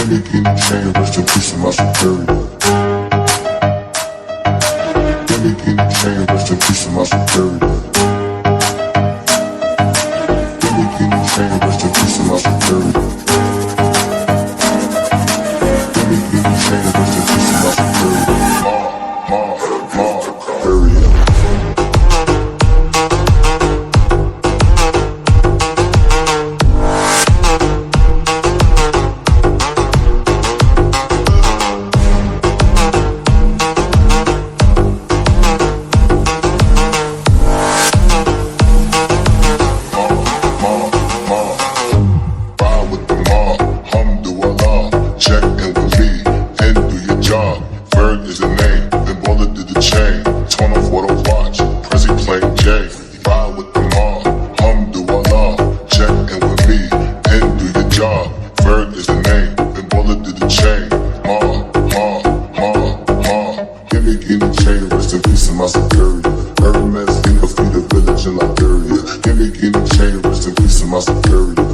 me guinea chain, rest in peace to my superior. Give me guinea chain, rest in peace to my superior. Give me guinea chain, rest in peace to my superior. Give me guinea chain, rest in peace to my superior. Superior. Bird is the name, then bullet did the chain. Torn off what I watch, Prezi playing J. Ride with the mob, alhamdulillah. Check in with me, and do your job. Bird is the name, then bullet did the chain. Give me guinea chain, rest in peace to my superior. Hermes, feed the village in Liberia. Give me guinea chain, rest in peace to my superior.